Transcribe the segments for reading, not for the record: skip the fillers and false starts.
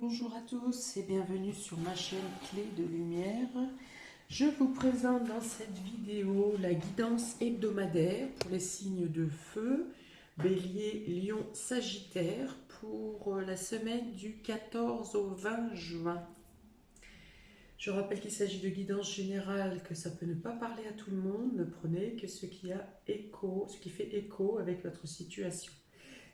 Bonjour à tous et bienvenue sur ma chaîne Clé de Lumière. Je vous présente dans cette vidéo la guidance hebdomadaire pour les signes de feu, Bélier, Lion, Sagittaire pour la semaine du 14 au 20 juin. Je rappelle qu'il s'agit de guidance générale, que ça peut ne pas parler à tout le monde. Ne prenez que ce qui fait écho avec votre situation.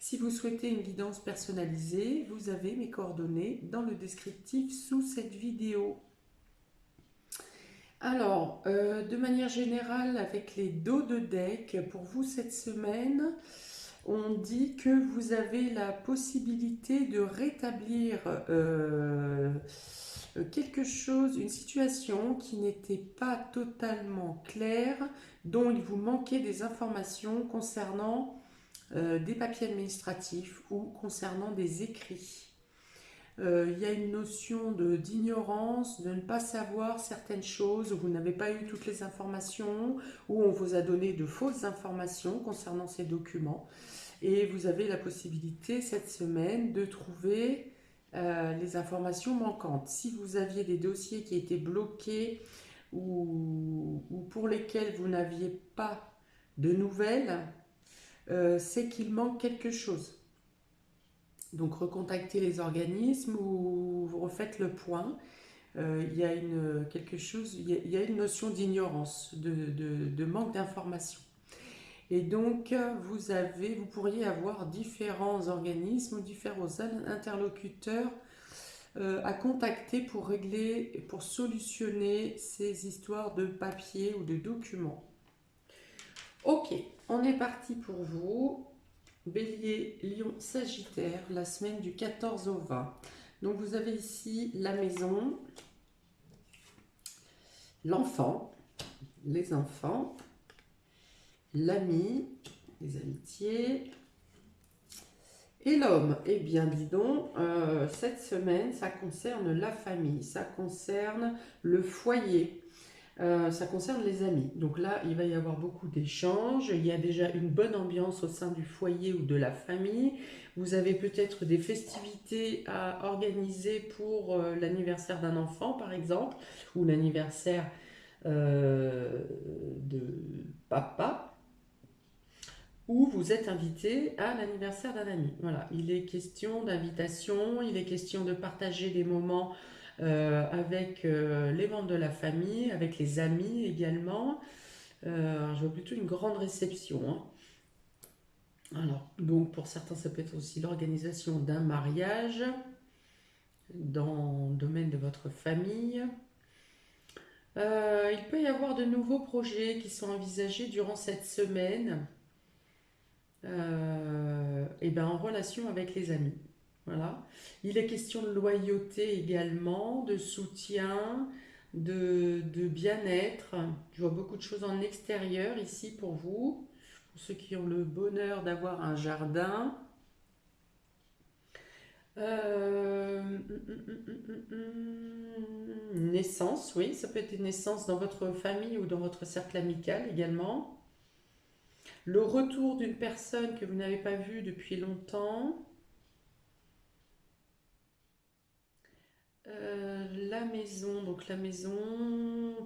Si vous souhaitez une guidance personnalisée, vous avez mes coordonnées dans le descriptif sous cette vidéo. Alors, de manière générale, avec les dos de deck, pour vous cette semaine, on dit que vous avez la possibilité de rétablir quelque chose, une situation qui n'était pas totalement claire, dont il vous manquait des informations concernant des papiers administratifs ou concernant des écrits. Il y a une notion d'ignorance, de ne pas savoir certaines choses, où vous n'avez pas eu toutes les informations, où on vous a donné de fausses informations concernant ces documents. Et vous avez la possibilité cette semaine de trouver les informations manquantes. Si vous aviez des dossiers qui étaient bloqués ou pour lesquels vous n'aviez pas de nouvelles, c'est qu'il manque quelque chose. Donc recontactez les organismes ou vous refaites le point. Il y a il y a une notion d'ignorance, de manque d'information. Et donc vous pourriez avoir différents organismes ou différents interlocuteurs à contacter pour régler, pour solutionner ces histoires de papier ou de documents. Ok, on est parti pour vous. Bélier, Lion, Sagittaire, la semaine du 14 au 20. Donc vous avez ici la maison, l'enfant, les enfants, l'ami, les amitiés et l'homme. Eh bien dis donc, cette semaine, ça concerne la famille, ça concerne le foyer. Ça concerne les amis. Donc là, il va y avoir beaucoup d'échanges. Il y a déjà une bonne ambiance au sein du foyer ou de la famille. Vous avez peut-être des festivités à organiser pour l'anniversaire d'un enfant, par exemple, ou l'anniversaire de papa, ou vous êtes invité à l'anniversaire d'un ami. Voilà, il est question d'invitation, il est question de partager des moments avec les membres de la famille, avec les amis également. Je vois plutôt une grande réception, hein. Alors, donc pour certains, ça peut être aussi l'organisation d'un mariage dans le domaine de votre famille. Il peut y avoir de nouveaux projets qui sont envisagés durant cette semaine et ben en relation avec les amis. Voilà. Il est question de loyauté également, de soutien, de bien-être. Je vois beaucoup de choses en extérieur ici pour vous, pour ceux qui ont le bonheur d'avoir un jardin. Naissance, oui, ça peut être une naissance dans votre famille ou dans votre cercle amical également. Le retour d'une personne que vous n'avez pas vue depuis longtemps. La maison, donc la maison,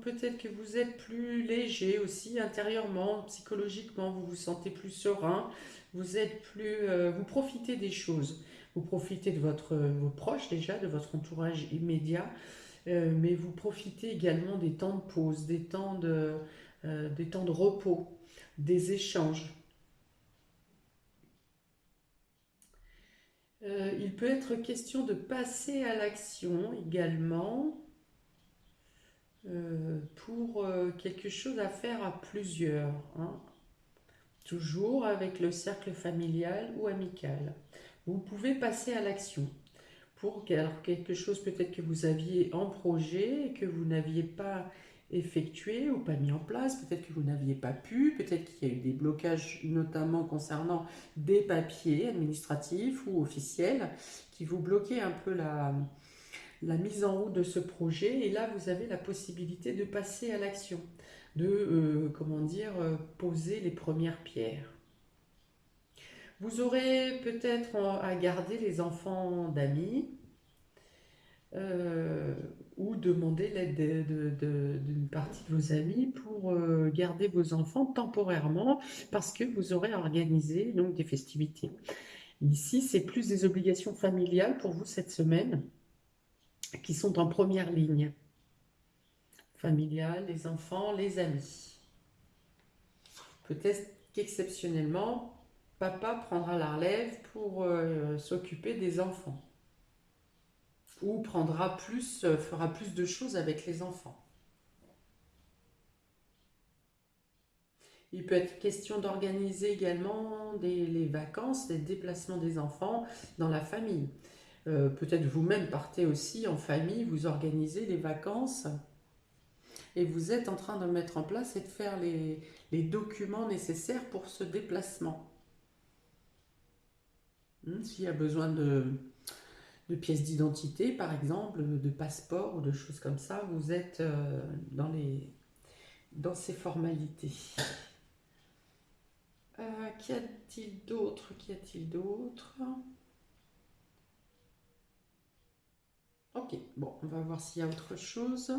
peut-être que vous êtes plus léger aussi intérieurement, psychologiquement, vous vous sentez plus serein, vous profitez des choses, vous profitez de vos proches déjà, de votre entourage immédiat, mais vous profitez également des temps de pause, des temps de repos, des échanges. Il peut être question de passer à l'action également pour quelque chose à faire à plusieurs, hein. Toujours avec le cercle familial ou amical. Vous pouvez passer à l'action pour quelque chose peut-être que vous aviez en projet et que vous n'aviez pas effectué ou pas mis en place, peut-être que vous n'aviez pas pu, peut-être qu'il y a eu des blocages notamment concernant des papiers administratifs ou officiels qui vous bloquaient un peu la mise en route de ce projet. Et là, vous avez la possibilité de passer à l'action, de, poser les premières pierres. Vous aurez peut-être à garder les enfants d'amis, euh, ou demander l'aide d'une partie de vos amis pour garder vos enfants temporairement parce que vous aurez organisé donc des festivités. Ici, c'est plus des obligations familiales pour vous cette semaine qui sont en première ligne. Familiales, les enfants, les amis. Peut-être qu'exceptionnellement, papa prendra la relève pour s'occuper des enfants. Ou fera plus de choses avec les enfants. Il peut être question d'organiser également les vacances, les déplacements des enfants dans la famille. Peut-être vous-même partez aussi en famille, vous organisez les vacances et vous êtes en train de mettre en place et de faire les documents nécessaires pour ce déplacement. S'il y a besoin de pièces d'identité, par exemple, de passeport ou de choses comme ça, vous êtes dans ces formalités. Qu'y a-t-il d'autre? Qu'y a-t-il d'autre? Ok, bon, on va voir s'il y a autre chose.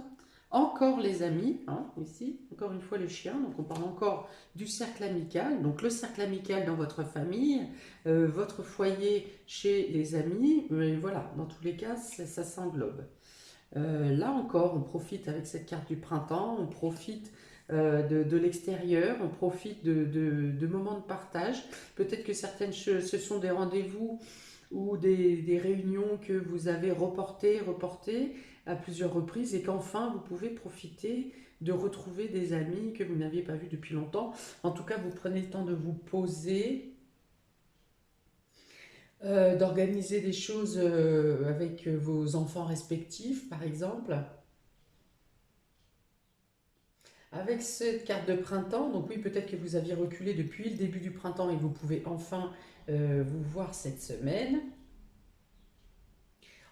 Encore les amis, hein, ici, encore une fois le chien, donc on parle encore du cercle amical, donc le cercle amical dans votre famille, votre foyer chez les amis, et voilà, dans tous les cas, ça s'englobe. Là encore, on profite avec cette carte du printemps, on profite de l'extérieur, on profite de moments de partage. Peut-être que certaines choses, ce sont des rendez-vous ou des réunions que vous avez reportées à plusieurs reprises et qu'enfin vous pouvez profiter de retrouver des amis que vous n'aviez pas vus depuis longtemps. En tout cas, vous prenez le temps de vous poser, d'organiser des choses avec vos enfants respectifs, par exemple. Avec cette carte de printemps, donc oui, peut-être que vous aviez reculé depuis le début du printemps et vous pouvez enfin vous voir cette semaine.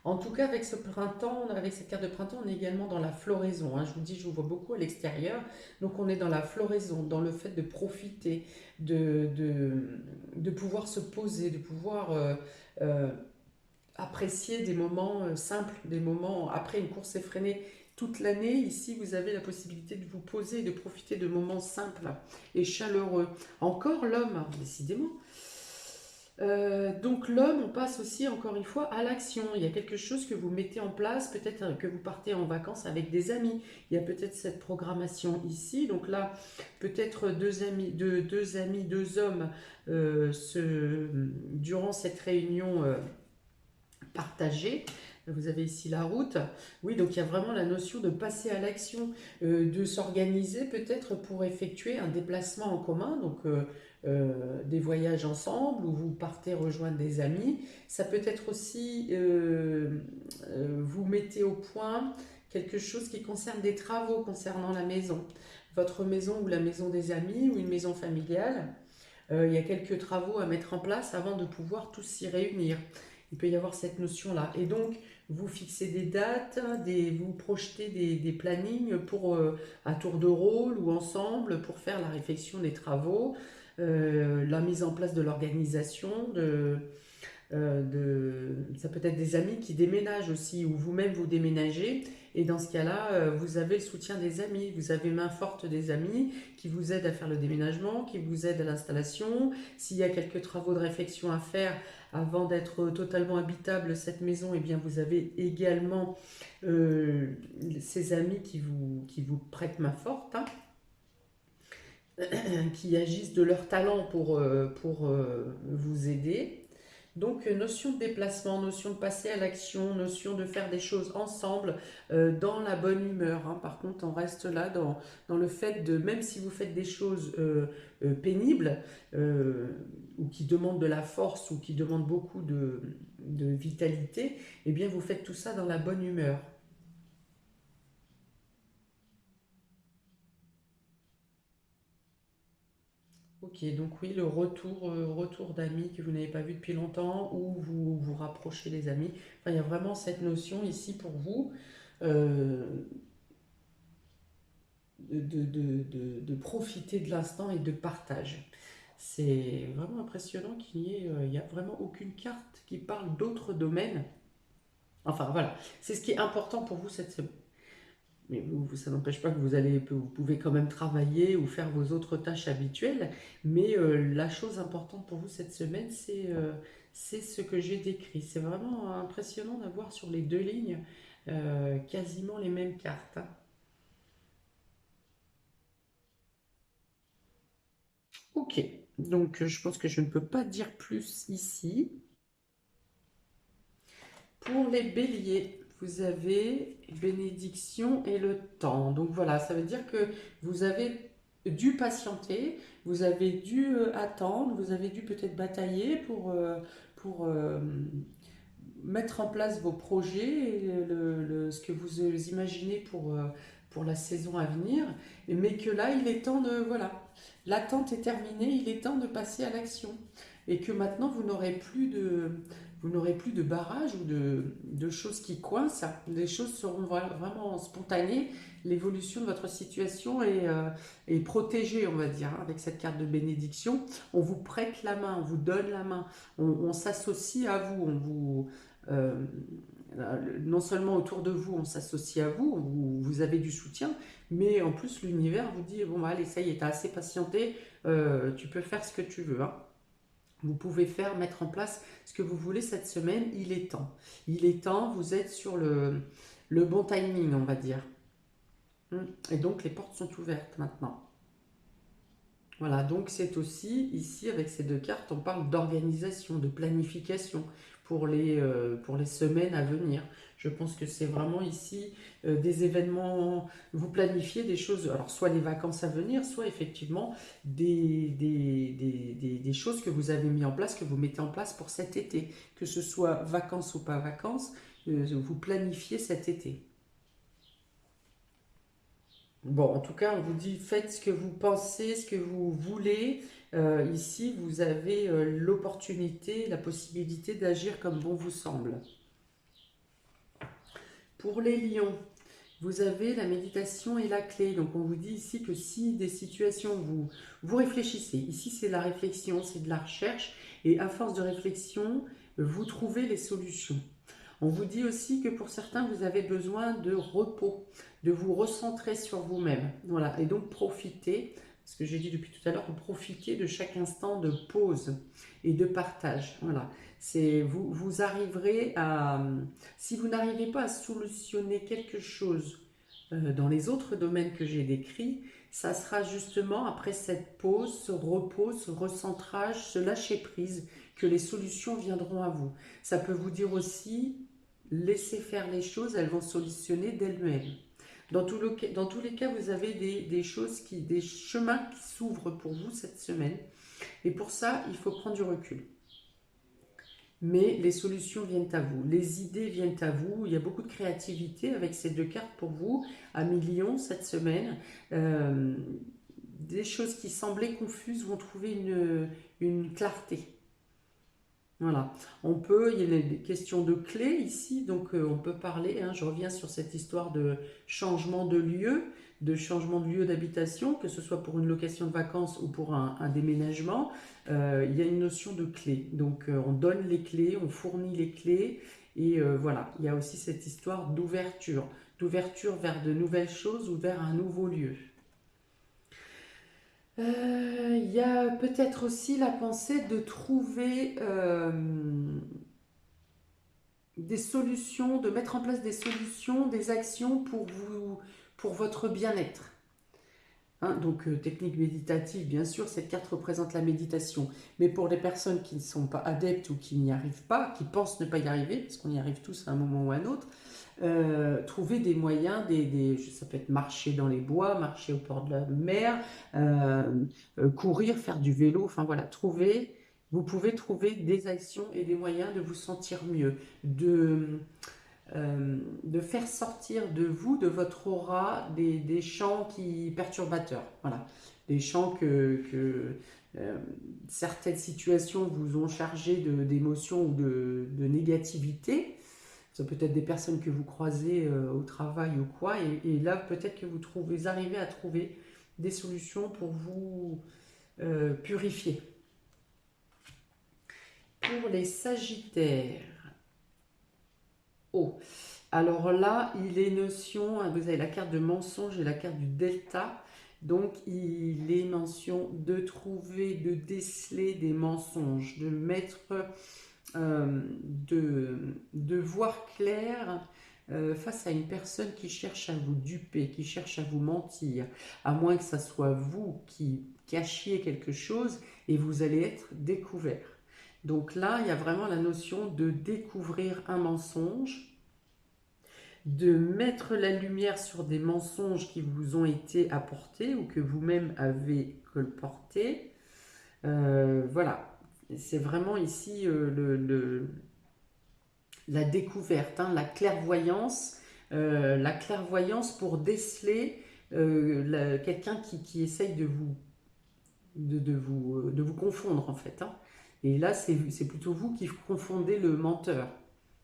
En tout cas, avec ce printemps, avec cette carte de printemps, on est également dans la floraison, hein. Je vous dis, je vous vois beaucoup à l'extérieur. Donc, on est dans la floraison, dans le fait de profiter, de, de, de pouvoir se poser, de pouvoir euh, apprécier des moments simples, des moments après une course effrénée. Toute l'année, ici, vous avez la possibilité de vous poser et de profiter de moments simples et chaleureux. Encore l'homme, décidément. Donc l'homme, on passe aussi encore une fois à l'action. Il y a quelque chose que vous mettez en place, peut-être que vous partez en vacances avec des amis. Il y a peut-être cette programmation ici. Donc là, peut-être deux hommes durant cette réunion partagée. Vous avez ici la route. Oui, donc il y a vraiment la notion de passer à l'action, de s'organiser peut-être pour effectuer un déplacement en commun, donc des voyages ensemble, ou vous partez rejoindre des amis. Ça peut être aussi, vous mettez au point quelque chose qui concerne des travaux concernant la maison. Votre maison ou la maison des amis ou une maison familiale. Il y a quelques travaux à mettre en place avant de pouvoir tous s'y réunir. Il peut y avoir cette notion-là. Et donc, vous fixez des dates, vous projetez des plannings pour, à tour de rôle ou ensemble pour faire la réflexion des travaux, la mise en place de l'organisation, ça peut être des amis qui déménagent aussi, ou vous-même vous déménagez, et dans ce cas-là, vous avez le soutien des amis, vous avez main forte des amis qui vous aident à faire le déménagement, qui vous aident à l'installation. S'il y a quelques travaux de réflexion à faire avant d'être totalement habitable cette maison, eh bien vous avez également ces amis qui vous prêtent main forte, hein, qui agissent de leur talent pour vous aider. Donc, notion de déplacement, notion de passer à l'action, notion de faire des choses ensemble dans la bonne humeur, hein. Par contre, on reste là dans le fait de, même si vous faites des choses pénibles ou qui demandent de la force ou qui demandent beaucoup de vitalité, eh bien, vous faites tout ça dans la bonne humeur. Ok, donc oui, le retour d'amis que vous n'avez pas vu depuis longtemps ou vous vous rapprochez des amis. Enfin, il y a vraiment cette notion ici pour vous euh, de profiter de l'instant et de partage. C'est vraiment impressionnant il y a vraiment aucune carte qui parle d'autres domaines Enfin voilà, c'est ce qui est important pour vous cette semaine. Mais ça n'empêche pas que vous pouvez quand même travailler ou faire vos autres tâches habituelles. Mais la chose importante pour vous cette semaine, c'est ce que j'ai décrit. C'est vraiment impressionnant d'avoir sur les deux lignes quasiment les mêmes cartes, hein. Ok, donc je pense que je ne peux pas dire plus ici. Pour les béliers, vous avez bénédiction et le temps. Donc voilà, ça veut dire que vous avez dû patienter, vous avez dû attendre, vous avez dû peut-être batailler pour mettre en place vos projets, et ce que vous imaginez pour la saison à venir, mais que là, il est temps de... Voilà, l'attente est terminée, il est temps de passer à l'action. Et que maintenant, vous n'aurez plus de barrage ou de choses qui coincent. Les choses seront vraiment spontanées. L'évolution de votre situation est protégée, on va dire, hein, avec cette carte de bénédiction. On vous prête la main, on vous donne la main, on s'associe à vous, euh, non seulement autour de vous, on s'associe à vous, vous avez du soutien, mais en plus l'univers vous dit, bon bah, allez, ça y est, t'as assez patienté, tu peux faire ce que tu veux, hein. Vous pouvez mettre en place ce que vous voulez cette semaine, il est temps. Il est temps, vous êtes sur le bon timing, on va dire. Et donc les portes sont ouvertes maintenant. Voilà, donc c'est aussi, ici, avec ces deux cartes, on parle d'organisation, de planification pour les semaines à venir. Je pense que c'est vraiment ici des événements, vous planifiez des choses, alors soit les vacances à venir, soit effectivement des choses que vous avez mis en place, que vous mettez en place pour cet été. Que ce soit vacances ou pas vacances, vous planifiez cet été. Bon, en tout cas, on vous dit faites ce que vous pensez, ce que vous voulez. Ici, vous avez l'opportunité, la possibilité d'agir comme bon vous semble. Pour les lions, vous avez la méditation et la clé. Donc, on vous dit ici que si des situations, vous réfléchissez. Ici, c'est la réflexion, c'est de la recherche. Et à force de réflexion, vous trouvez les solutions. On vous dit aussi que pour certains, vous avez besoin de repos, de vous recentrer sur vous-même. Voilà, et donc profitez, ce que j'ai dit depuis tout à l'heure, profitez de chaque instant de pause et de partage. Voilà, vous arriverez à, si vous n'arrivez pas à solutionner quelque chose dans les autres domaines que j'ai décrits, ça sera justement après cette pause, ce repos, ce recentrage, ce lâcher prise, que les solutions viendront à vous. Ça peut vous dire aussi, laissez faire les choses, elles vont solutionner d'elles-mêmes. Dans tous les cas, vous avez des chemins qui s'ouvrent pour vous cette semaine. Et pour ça, il faut prendre du recul. Mais les solutions viennent à vous, les idées viennent à vous. Il y a beaucoup de créativité avec ces deux cartes pour vous, à millions cette semaine. Euh, des choses qui semblaient confuses vont trouver une clarté. Voilà, il y a des questions de clés ici, donc on peut parler, hein, je reviens sur cette histoire de changement de lieu d'habitation, que ce soit pour une location de vacances ou pour un déménagement. Il y a une notion de clé, donc on donne les clés, on fournit les clés, et voilà, il y a aussi cette histoire d'ouverture vers de nouvelles choses ou vers un nouveau lieu. Il y a peut-être aussi la pensée de trouver des solutions, de mettre en place des solutions, des actions pour votre bien-être. Hein, donc, technique méditative, bien sûr, cette carte représente la méditation. Mais pour les personnes qui ne sont pas adeptes ou qui n'y arrivent pas, qui pensent ne pas y arriver, parce qu'on y arrive tous à un moment ou à un autre, trouver des moyens, ça peut être marcher dans les bois, marcher au bord de la mer, courir, faire du vélo, enfin voilà, vous pouvez trouver des actions et des moyens de vous sentir mieux, de faire sortir de vous, de votre aura, des champs perturbateurs. Voilà. Des champs que certaines situations vous ont chargé d'émotions ou de négativité. Ça peut être des personnes que vous croisez au travail ou quoi. Et là, peut-être que vous arrivez à trouver des solutions pour vous purifier. Pour les sagittaires, Oh, alors là, il est notion, hein, vous avez la carte de mensonge et la carte du delta. Donc, il est mention de trouver, de déceler des mensonges, de mettre, de voir clair face à une personne qui cherche à vous duper, qui cherche à vous mentir, à moins que ça soit vous qui cachiez quelque chose et vous allez être découvert. Donc là, il y a vraiment la notion de découvrir un mensonge, de mettre la lumière sur des mensonges qui vous ont été apportés ou que vous-même avez colportés. Voilà, c'est vraiment ici la découverte, hein, la clairvoyance pour déceler quelqu'un qui essaye de vous confondre en fait, hein. Et là, c'est plutôt vous qui confondez le menteur,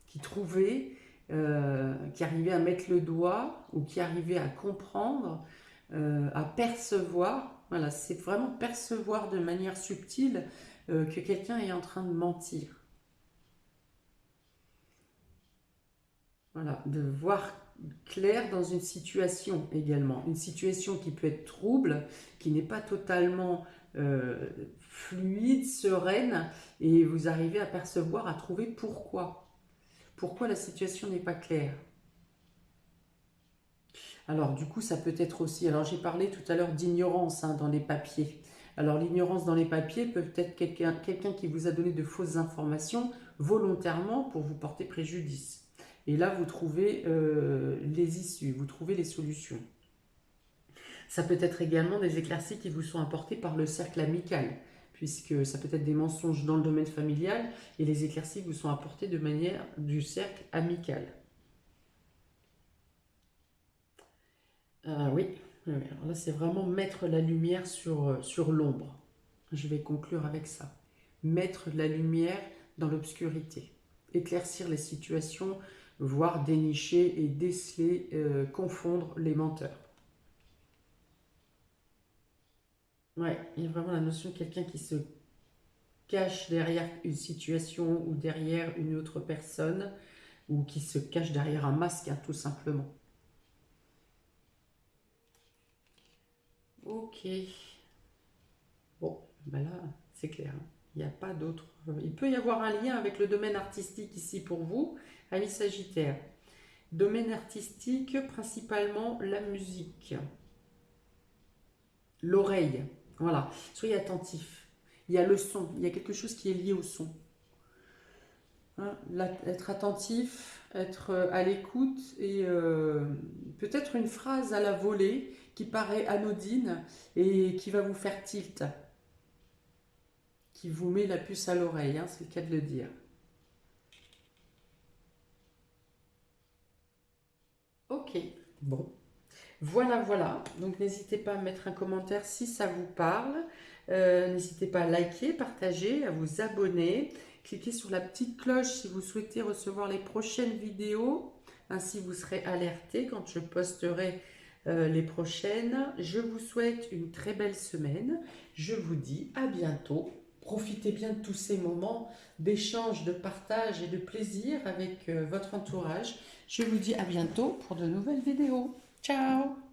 qui trouvez, qui arrivez à mettre le doigt ou qui arrivez à comprendre, à percevoir. Voilà, c'est vraiment percevoir de manière subtile que quelqu'un est en train de mentir. Voilà, de voir clair dans une situation également. Une situation qui peut être trouble, qui n'est pas totalement fluide, sereine, et vous arrivez à percevoir, à trouver pourquoi. Pourquoi la situation n'est pas claire. Alors du coup, ça peut être aussi, alors j'ai parlé tout à l'heure d'ignorance hein, dans les papiers. Alors l'ignorance dans les papiers peut être quelqu'un qui vous a donné de fausses informations volontairement pour vous porter préjudice. Et là, vous trouvez les issues, vous trouvez les solutions. Ça peut être également des éclaircies qui vous sont apportées par le cercle amical, puisque ça peut être des mensonges dans le domaine familial et les éclaircies vous sont apportées de manière du cercle amical. Oui, oui, oui. Alors là c'est vraiment mettre la lumière sur l'ombre. Je vais conclure avec ça. Mettre la lumière dans l'obscurité. Éclaircir les situations, voire dénicher et déceler, confondre les menteurs. Ouais, il y a vraiment la notion de quelqu'un qui se cache derrière une situation ou derrière une autre personne ou qui se cache derrière un masque, hein, tout simplement. Ok, bon, ben là, c'est clair, hein. Il n'y a pas d'autre. Il peut y avoir un lien avec le domaine artistique ici pour vous, amis Sagittaire. Domaine artistique, principalement la musique, l'oreille. Voilà, soyez attentifs. Il y a le son, il y a quelque chose qui est lié au son. Hein, être attentif, être à l'écoute et peut-être une phrase à la volée qui paraît anodine et qui va vous faire tilt, qui vous met la puce à l'oreille, hein, c'est le cas de le dire. Ok, bon. Voilà, voilà. Donc n'hésitez pas à mettre un commentaire si ça vous parle. N'hésitez pas à liker, partager, à vous abonner. Cliquez sur la petite cloche si vous souhaitez recevoir les prochaines vidéos. Ainsi, vous serez alerté quand je posterai les prochaines. Je vous souhaite une très belle semaine. Je vous dis à bientôt. Profitez bien de tous ces moments d'échange, de partage et de plaisir avec votre entourage. Je vous dis à bientôt pour de nouvelles vidéos. Ciao!